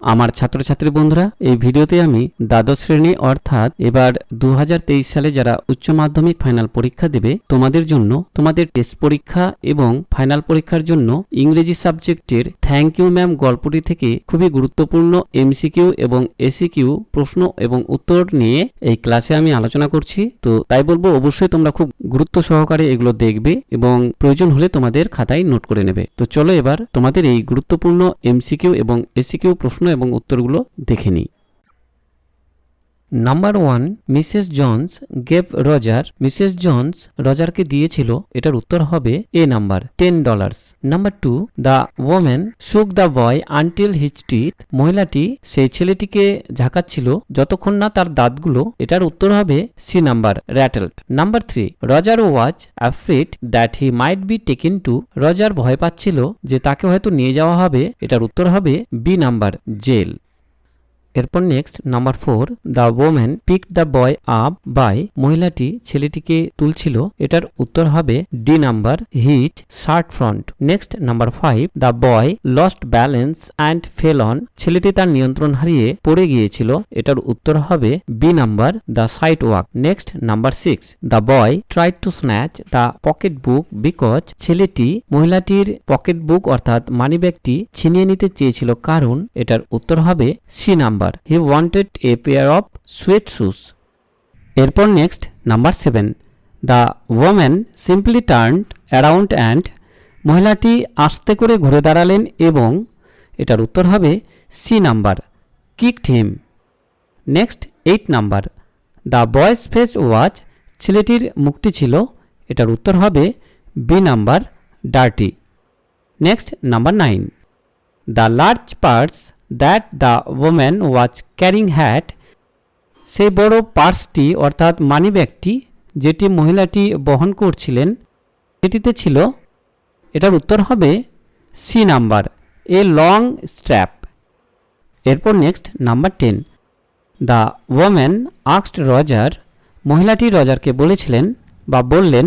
আমার ছাত্রছাত্রী বন্ধুরা, এই ভিডিওতে আমি দ্বাদশ শ্রেণী অর্থাৎ এবার 2023 সালে যারা উচ্চ মাধ্যমিক ফাইনাল পরীক্ষা দেবে তোমাদের জন্য তোমাদের টেস্ট পরীক্ষা এবং ফাইনাল পরীক্ষার জন্য ইংরেজি সাবজেক্টের থ্যাংক ইউ ম্যাম গল্পটি থেকে খুবই গুরুত্বপূর্ণ MCQ এবং SAQ প্রশ্ন এবং উত্তর নিয়ে এই ক্লাসে আমি আলোচনা করছি। তো তাই বলবো অবশ্যই তোমরা খুব গুরুত্ব সহকারে এগুলো দেখবে এবং প্রয়োজন হলে তোমাদের খাতায় নোট করে নেবে। তো চলো এবার তোমাদের এই গুরুত্বপূর্ণ MCQ এবং SAQ প্রশ্ন এবং উত্তরগুলো দেখে নিই। Number 1, Mrs Jones gave Roger. Mrs Jones রজারকে দিয়েছিল, এটার উত্তর হবে A number $10। Number 2, the woman shook the boy until his teeth. মহিলাটি সেই ছেলেটিকে ঝাঁকাচ্ছিল যতক্ষণ না তার দাঁতগুলো, এটার উত্তর হবে C number rattled. Number 3, Roger was afraid that he might be taken to. Roger ভয় পাচ্ছিল যে তাকে হয়তো নিয়ে যাওয়া হবে, এটার উত্তর হবে বি নাম্বার জেল। এরপর next number 4, the woman picked the boy up by. মহিলাটি ছেলেটিকে তুলছিল, এটার উত্তর হবে D number his shirt front. Next number 5, the boy lost balance and fell on. ছেলেটি তার নিয়ন্ত্রণ হারিয়ে পড়ে গিয়েছিল, এটার উত্তর হবে B number the sidewalk. Next number 6, the boy tried to snatch the pocket book because. ছেলেটি মহিলাটির পকেট বুক অর্থাৎ মানি ব্যাগটি ছিনিয়ে নিতে চেয়েছিল কারণ, এটার উত্তর হবে C number he wanted a pair of sweat shoes. এরপর next number 7, the woman simply turned around and। মহিলাটি আস্তে করে ঘুরে দাঁড়ালেন এবং এটার উত্তর হবে C number kicked him. Next 8 number, the boy's face was। ছেলেটির মুখটি ছিল, এটার উত্তর হবে B number dirty. Next number 9, the large purse that the woman was carrying had। সেই বড় পার্সটি অর্থাৎ মানি ব্যাগটি যেটি মহিলাটি বহন করছিলেন সেটিতে ছিল, এটার উত্তর হবে C number a long strap. এরপর next number 10, the woman asked Roger. মহিলাটি রজারকে বলেছিলেন বা বললেন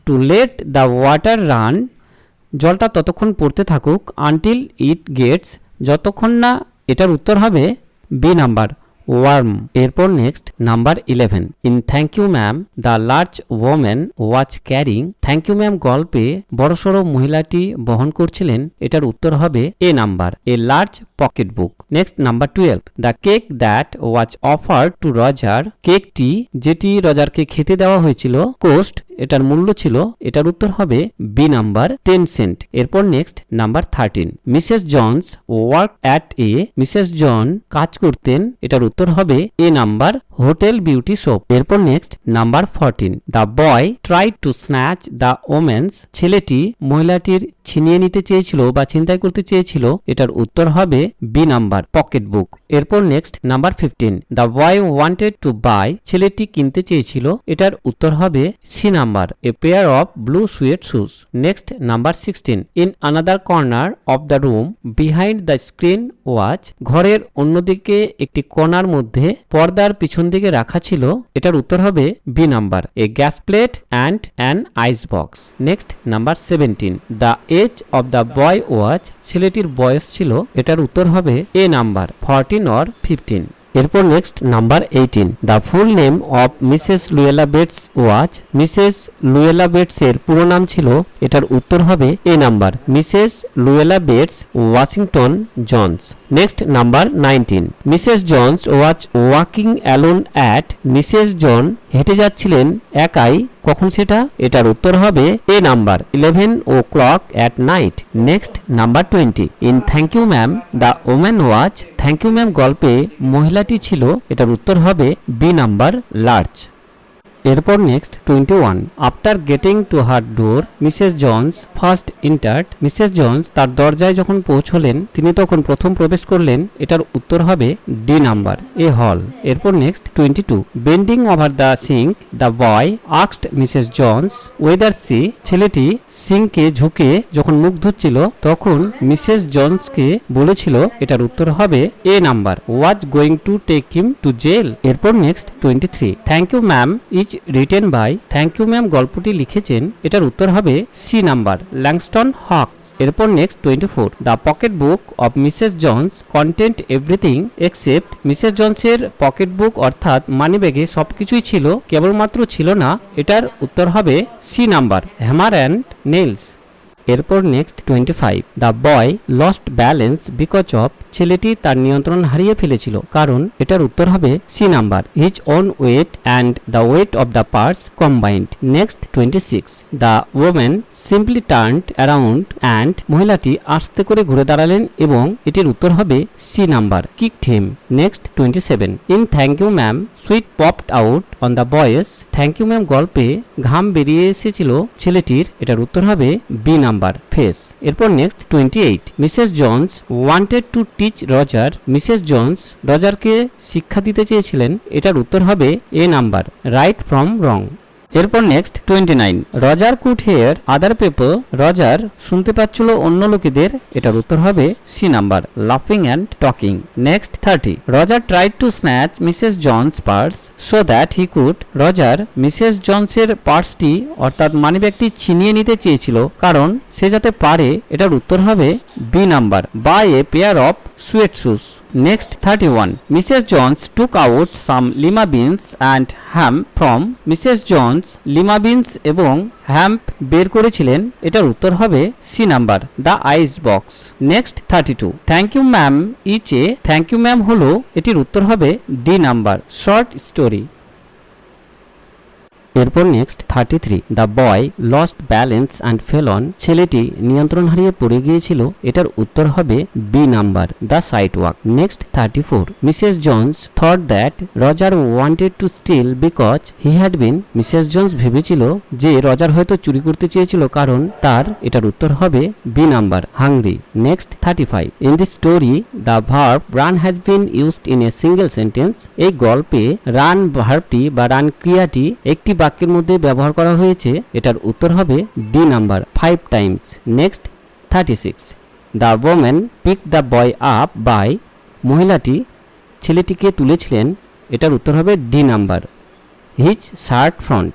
to let the water run. জলটা ততক্ষণ পড়তে থাকুক আনটিল ইট গেটস, যতক্ষণ না, এটার উত্তর হবে বি নাম্বার ওয়ার্ম। এরপর next number 11, in Thank you Ma'am the large woman was carrying. Thank you Ma'am গল্পে বড়সড় মহিলাটি বহন করছিলেন, এটার উত্তর হবে A number a large pocket book. Next number 12, the cake that was offered to Roger. কেকটি যেটি রজারকে খেতে দেওয়া হয়েছিল কোস্ট, এটার মূল্য ছিল, এটার উত্তর হবে বি নাম্বার 10 সেন্ট। এরপর next number 13, Mrs Jones work at a. Mrs John কাজ করতেন, এটার উত্তর হবে A number hotel beauty shop. এরপর next number 14, the boy tried to snatch the women's. ছেলেটি মহিলাটির ছিনিয়ে নিতে চেয়েছিল বা ছিনতাই করতে চেয়েছিল, এটার উত্তর হবে বি নাম্বার পকেট বুক। এরপর next number 15, the boy wanted to buy. ছেলেটি কিনতে চেয়েছিল, এটার উত্তর হবে C number a pair of blue suede shoes. Next number 16, in another corner of the room behind the screen watch. ঘরের অন্যদিকে একটি কোণার মধ্যে পর্দার পিছন দিকে রাখা ছিল, এটার উত্তর হবে B number a gas plate and an ice box. Next number 17, the age of the boy was. ছেলেটির বয়স ছিল, এটার উত্তর হবে এ নাম্বার 14 অর 15। এরপর next number 18, the full name of Mrs Luella Bates watch. Mrs Luella Bates এর পুরো নাম ছিল, এটার উত্তর হবে A number Mrs Luella Bates Washington Jones. Next number 19, Mrs Jones was walking alone at. Mrs John হেঁটে যাচ্ছিলেন একাই, কখন সেটা, এটার উত্তর হবে A number 11 o'clock at night। Next number 20, in Thank you Ma'am the woman watch. Thank you Ma'am গল্পে মহিলাটি ছিল, এটার উত্তর হবে বি নাম্বার লার্জ। এরপর next 21, after getting to her door Mrs Jones first entered. Mrs Jones তার দরজায় যখন পৌঁছলেন তিনি তখন প্রথম প্রবেশ করলেন। এটার উত্তর হবে ডি নাম্বার, এ হল। এরপর next 22, bending over the sink the boy asked Mrs Jones whether she. ছেলেটি সিঙ্কে ঝুঁকে যখন মুখ ধুচ্ছিল তখন মিসেস জনসকে বলেছিল, এটার উত্তর হবে A number, was going to take him to jail. এরপর next 23, Thank you Ma'am is written by. Thank you Ma'am গল্পটি লিখেছেন, এটার উত্তর হবে সি নাম্বার, ল্যাংস্টন হকস। এরপর next 24, the pocket book of Mrs Jones content everything except. Mrs জনসের pocket book অর্থাৎ মানিব্যাগে সবকিছুই ছিল, কেবলমাত্র ছিল না, এটার উত্তর হবে C number, hammer and nails. এরপর next 25, the boy lost balance because of. ছেলেটি তার নিয়ন্ত্রণ হারিয়ে ফেলেছিল, কারণ এটার উত্তর হবে C number, his own weight and the weight of the parts combined. Next 26, the woman simply turned around and. মহিলাটি আস্তে করে ঘুরে দাঁড়ালেন এবং এটির উত্তর হবে C number, kicked him. Next 27, in Thank you Ma'am sweat popped out on the boy's. Thank you Ma'am গল্পে ঘাম বেরিয়ে এসেছিল ছেলেটির, এটার উত্তর হবে বি নাম্বার, ফেস। এরপর next 28, Mrs Jones wanted to teach Roger. Mrs Jones রজারকে শিক্ষা দিতে চেয়েছিলেন, এটার উত্তর হবে A number, right from wrong. এরপর next 29, Roger could hear other people. Roger শুনতে পাচ্ছিল অন্য লোকেদের, এটার উত্তর হবে সি নাম্বার, লাফিং and talking. Next 30, Roger tried to snatch Mrs Jones purse so that he could. Roger Mrs জনসের পার্সটি অর্থাৎ মানিব্যাগটি ছিনিয়ে নিতে চেয়েছিল, কারণ সে যাতে পারে, এটার উত্তর হবে B number, by a pair of suede shoes. Next 31, Mrs Jones took out some lima beans and ham from. Mrs Jones lima beans এবং হ্যাম্প বের করেছিলেন, এটার উত্তর হবে C number, the ice box. Next 32, thank you ma'am is a. Thank you ma'am হলো, এটির উত্তর হবে ডি নাম্বার, শর্ট স্টোরি। এরপর next 33, the boy lost balance and fell on. ছেলেটি নিয়ন্ত্রণ হারিয়ে পড়ে গিয়েছিল, এটার উত্তর হবে B number, the sidewalk. Next 34, Mrs Jones thought that Roger wanted to steal because he had been. Mrs Jones ভেবেছিল যে রজার হয়তো চুরি করতে চেয়েছিল, কারণ তার, এটার উত্তর হবে B number, hungry. Next 35, in this story the verb run has been used in a single sentence. এই গল্পে রান ভার্বটি বা রান ক্রিয়াটি একটি বাক্যের মধ্যে ব্যবহার করা হয়েছে, এটার উত্তর হবে D number, 5 times. Next 36, the woman pick the boy up by. মহিলাটি ছেলেটিকে তুলেছিলেন, এটার উত্তর হবে D number, his shirt front.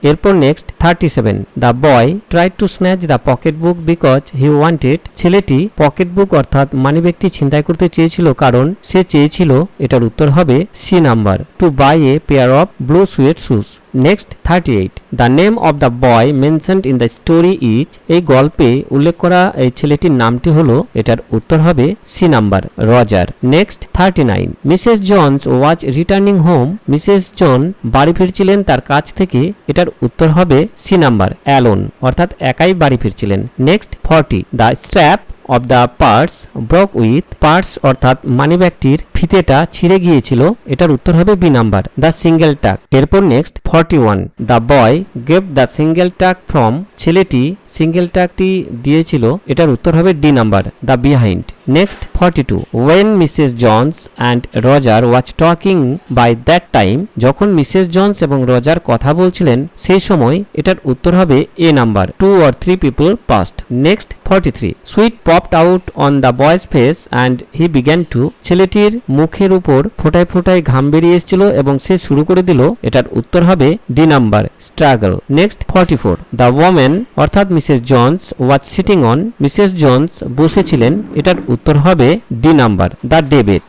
এরপর next 37, the boy tried to snatch the pocket book because he wanted. ছেলেটি পকেট বুক অর্থাৎ মানিব্যাগটি ছিনতাই করতে চেয়েছিল, কারণ সে চেয়েছিল, এটার উত্তর হবে C number, to buy a pair of blue suede shoes. Next 38, the name of the boy mentioned in the story is. এই গল্পে উল্লেখ করা এই ছেলেটির নামটি হলো, এটার উত্তর হবে C number, Roger. Next 39, Mrs Jones was returning home. Mrs John বাড়ি ফিরছিলেন তার কাছ থেকে, এটার উত্তর হবে সি নাম্বার, অ্যালোন, অর্থাৎ একাই বাড়ি ফিরছিলেন। Next 40, the strap of the purse broke with. Purse অর্থাৎ মানিব্যাগটির ফিতেটা ছিঁড়ে গিয়েছিল, এটার উত্তর হবে B number, the single tuck. এরপর next 41, the boy gave the single tuck from. ছেলেটি সিঙ্গেল টাকটি দিয়েছিল, এটার উত্তর হবে D number, the behind. Next 42, when Mrs Jones and Roger was talking by that time. যখন মিসেস জনস এবং Roger কথা বলছিলেন সেই সময়, এটার উত্তর হবে A number, 2 or 3 people past. Next 43, sweat popped out on the boy's face and he began to. ছেলেটির মুখের উপর ফোটায় ফোটায় ঘাম বেরিয়ে এসেছিল এবং সে শুরু করে দিল, এটার উত্তর হবে D number, struggle. Next 44, the woman অর্থাৎ Mrs Jones was sitting on. Mrs Jones বসেছিলেন, এটার উত্তর হবে ডি নাম্বার, দ্য ডেবেট।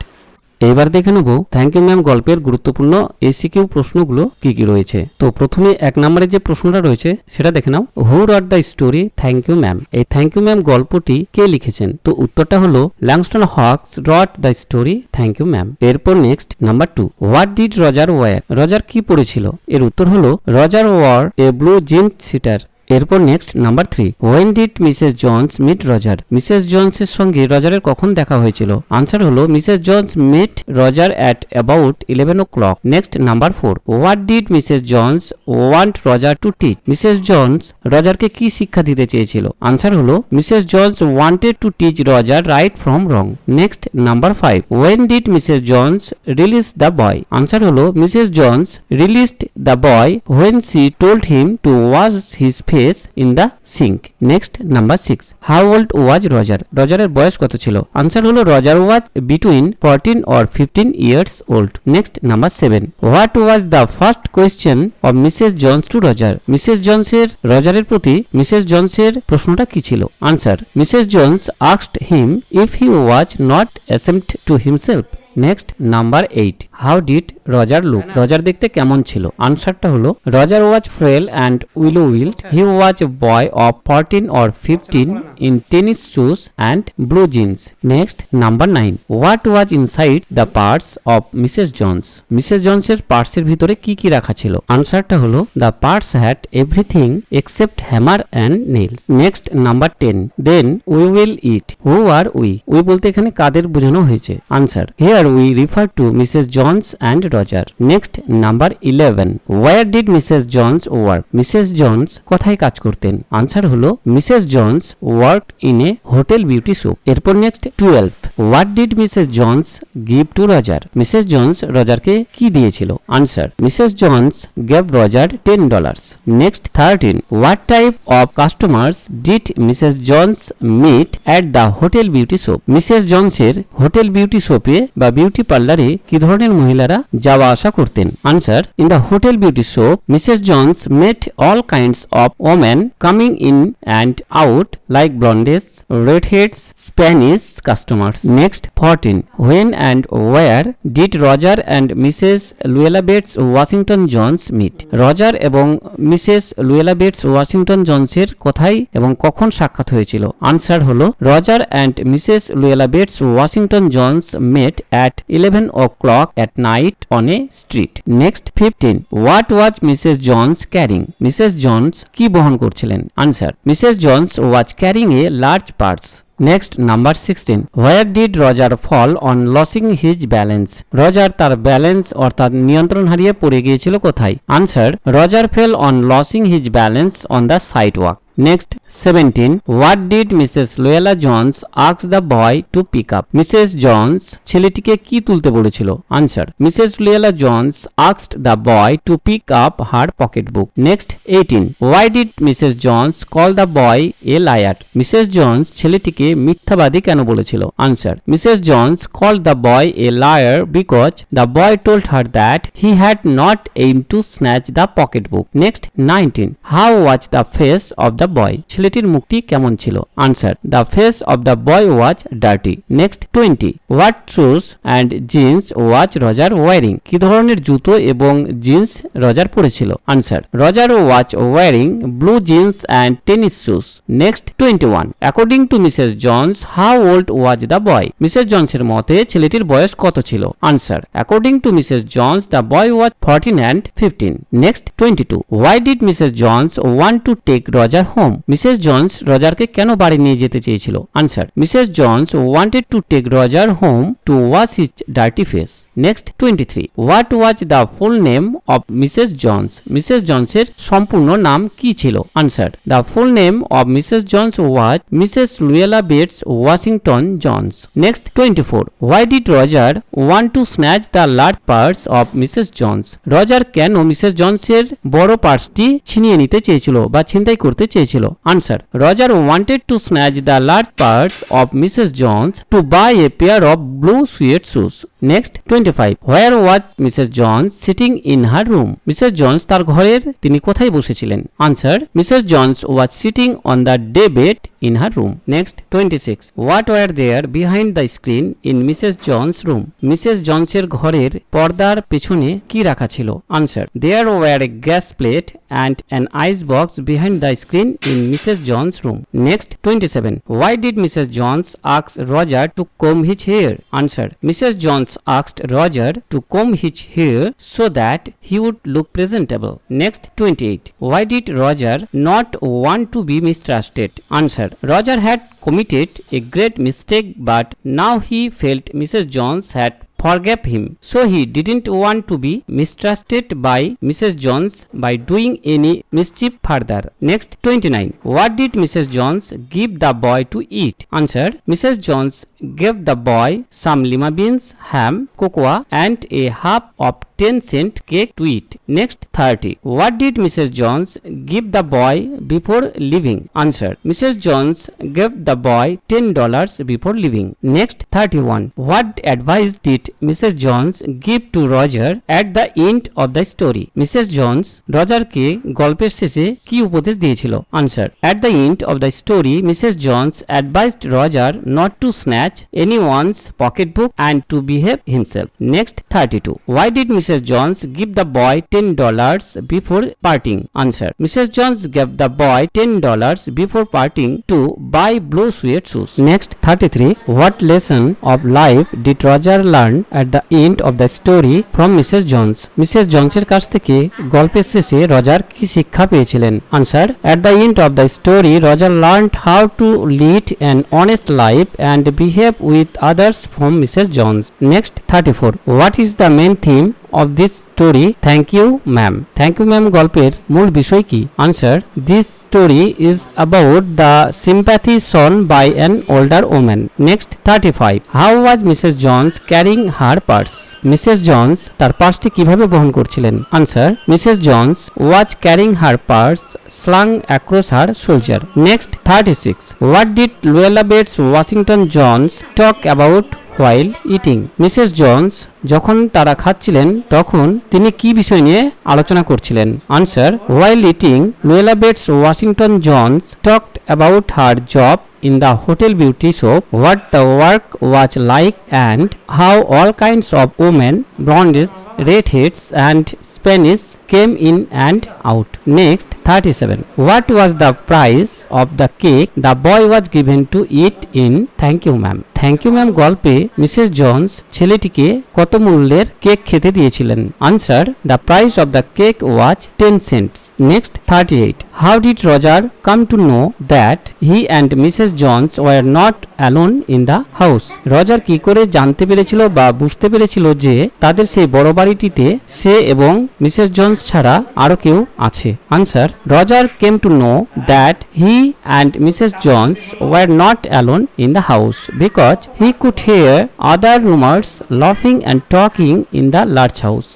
এবার দেখে নেব থ্যাংক ইউ ম্যাম গল্পের গুরুত্বপূর্ণ এসিকিউ প্রশ্নগুলো কি কি রয়েছে। তো প্রথমে 1 নম্বরে যে প্রশ্নটা রয়েছে সেটা দেখে নাও, who wrote the story Thank you Ma'am. এই থ্যাংক ইউ ম্যাম গল্পটি কে লিখেছেন? তো উত্তরটা হলো Langston Hughes wrote the story Thank you Ma'am. এরপর next number 2, what did Roger wear. Roger কি পরেছিল? এর উত্তর হলো Roger wore a blue jeans sweater. এরপর next number 3, when did Mrs Jones meet Roger? Mrs জনসের সঙ্গে রজারের কখন দেখা হয়েছিল? আনসার হলো Mrs Jones meet Roger at about 11 o'clock. Next number 4, what did Mrs Jones want Roger to teach? Mrs Jones রজারকে কি শিক্ষা দিতে চেয়েছিল? আনসার হলো Mrs Jones wanted to teach Roger right from wrong. Next number 5, when did Mrs Jones release the boy? Answer হলো Mrs Jones released the boy when she told him to wash his face in the sink. Next number 6, how old was Roger? রজারের বয়স কত ছিল? Answer হলো Roger was between 14 or 15 years old. Next number 7, what was the first question of Mrs Jones to Roger? Mrs জনসের রজারের প্রতি Mrs জনসের প্রশ্নটা কি ছিল? Answer, Mrs Jones asked him if he was not ashamed to himself. Next number 8, how did Roger look? Roger দেখতে কেমন ছিল? আনসারটা হলো Roger was frail and willow wild. He was A boy of 14 or 15 in tennis shoes and blue jeans. Next number 9, what was inside the parts of Mrs Jones? Mrs জনসের পার্টসের ভিতরে কি কি রাখা ছিল? আনসারটা হলো the parts had everything except hammer and nails. Next number 10, then we will eat. Who are we? We বলতে এখানে কাদের বোঝানো হয়েছে? Answer, here we refer to Mrs. Jones and Roger. Next number 11, where did Mrs. Jones work? Mrs. Jones কোথায় কাজ করতেন? Answer হলো Mrs. Jones worked in a hotel beauty shop. এরপর next 12, what did Mrs. Jones give to Roger? Mrs. Jones রজারকে কি দিয়েছিল? Answer, Mrs. Jones gave Roger $10. Next 13, what type of customers did Mrs. Jones meet at the hotel beauty shop? Mrs. Jones এর hotel beauty শপে বা beauty পার্লারে কি ধরনের মহিলারা যাওয়া আসা করতেন? Answer, in the hotel beauty shop Mrs Jones met all kinds of women coming in and out like blondes, redheads, Spanish customers. Next 14, when and where did Roger and Mrs Luella Bates Washington Jones meet? Roger এবং Mrs Luella Bates Washington জনসের কোথায় এবং কখন সাক্ষাৎ হয়েছিল? Answer হলো Roger and Mrs Luella Bates Washington Jones met at 11 o'clock at night on a street. Next 15, what was Mrs. Jones carrying? Mrs. Jones কি বহন করছিলেন? Answer, Mrs. Jones was carrying a large purse. Next number 16, where did Roger fall on losing his balance? Roger তার balance অর্থাৎ নিয়ন্ত্রণ হারিয়ে পড়ে গিয়েছিল কোথায়? Answer, Roger fail on losing his balance on the sidewalk. Next 17, what did Mrs. Luella Jones ask the boy to pick up? Mrs. Jones ছেলেটিকে কি তুলতে বলেছিল? Answer, Mrs. Luella Jones asked the boy to pick up her pocketbook. Next 18, why did Mrs. Jones call the boy a liar? Mrs. Jones ছেলেটিকে মিথ্যাবাদী কেন বলেছিল? Answer, Mrs. Jones called the boy a liar because the boy told her that he had not aimed to snatch the pocketbook. Next 19, how was the face of the boy? ছেলেটির মুখটি কেমন ছিল? Answer, the face of the boy was dirty. Next 20, what shoes and jeans was Roger wearing? কি ধরনের জুতো এবং jeans Roger পরেছিল? Answer, Roger was wearing blue jeans and tennis shoes. Next 21, according to Mrs Jones how old was the boy? Mrs জনসের মতে ছেলেটির বয়স কত ছিল? Answer, according to Mrs Jones the boy was 14 and 15. Next 22, why did Mrs Jones want to take Roger home? Mrs Jones রজারকে কেন বাড়ি নিয়ে যেতে চেয়েছিল? Answer, Mrs Jones wanted to take Roger home to wash his dirty face. Next 23, what was the full name of Mrs Jones? Mrs জনসের সম্পূর্ণ নাম কি ছিল? Answer, the full name of Mrs Jones was Mrs Luella Bates Washington Jones. Next 24, why did Roger want to snatch the large purse of Mrs Johns? Roger কেন Mrs জনসের বড় পার্টসটি ছিনিয়ে নিতে চেয়েছিল বা ছিনতাই করতে চেয়েছিল? Answer, Roger wanted to snatch the large purse of Mrs Jones to buy a pair of blue suede shoes. Next 25, where was Mrs Jones sitting in her room? Mrs Jones তার ঘরের তিনি কোথায় বসেছিলেন? Answer, Mrs Jones was sitting on the day bed in her room. Next 26, what were there behind the screen in Mrs. Jones' room? Mrs. Jones এর ঘরের পর্দার পেছনে কি রাখা ছিল? Answer, there were a gas plate and an ice box behind the screen in Mrs. Jones' room. Next 27, why did Mrs. Jones ask Roger to comb his hair? Answer, Mrs. Jones asked Roger to comb his hair so that he would look presentable. Next 28. Why did Roger not want to be mistrusted? Answer. Roger had committed a great mistake, but now he felt Mrs. Jones had forgave him, so he didn't want to be mistrusted by Mrs. Jones by doing any mischief further. Next 29. What did Mrs. Jones give the boy to eat? Answer. Mrs. Jones gave the boy some lima beans, ham, cocoa and a half of 10-cent cake to eat. Next 30. What did Mrs. Jones give the boy before leaving? Answer. Mrs. Jones gave the boy $10 before leaving. Next 31. What advice did Mrs. Jones give to Roger at the end of the story? Mrs. Jones রজারকে গল্পের শেষে কি উপদেশ দিয়েছিল? Answer. At the end of the story, Mrs. Jones advised Roger not to snatch anyone's pocketbook and to behave himself. Next 32. Why did Mrs. Jones give the boy $10 before parting? Answer. Mrs. Jones gave the boy $10 before parting to buy blue suede shoes. Next 33. What lesson of life did Roger learn at the end of the story from Mrs. Jones? Mrs. Jonesের কাছ থেকে গল্পের শেষে Roger কি শিক্ষা পেয়েছিলেন? Answer. At the end of the story, Roger learned how to lead an honest life and behave with others from Mrs. Jones. Next 34. What is the main theme of this story? Thank you ma'am. Thank you ma'am গল্পের মূল বিষয় কি? Answer. This story is about the sympathy shown by an older woman. Next 35. How was Mrs. Jones carrying her purse? Mrs. Jones তার পার্সটি কিভাবে বহন করছিলেন? Answer. Mrs. Jones was carrying her purse slung across her shoulder. Next 36. What did Luella Bates Washington Jones talk about while eating? Mrs. Jones যখন তারা খাচ্ছিলেন তখন তিনি কি বিষয় নিয়ে আলোচনা করছিলেন? Answer. While eating, Luella Bates Washington Jones talked about her job in the hotel beauty shop, what the work was like and how all kinds of women, blondes, redheads and Spanish came in and out. Next 37. What was the price of the cake the boy was given to eat in Thank You Ma'am? Thank You Ma'am গল্পে Mrs Johns ছেলেটিকে কত মূল্যের cake খেতে দিয়েছিলেন? Answer. The price of the cake was 10 cents. Next 38. How did Roger come to know that he and Mrs. Jones were not alone in the house? Roger কি করে জানতে পেরেছিল বা বুঝতে পেরেছিল যে তাদের সেই বড় বাড়িটিতে সে এবং মিসেস জনস ছাড়া আরো কেউ আছে? Answer. Roger came to know that he and Mrs. Jones were not alone in the house because he could hear other roomers laughing and talking in the large house.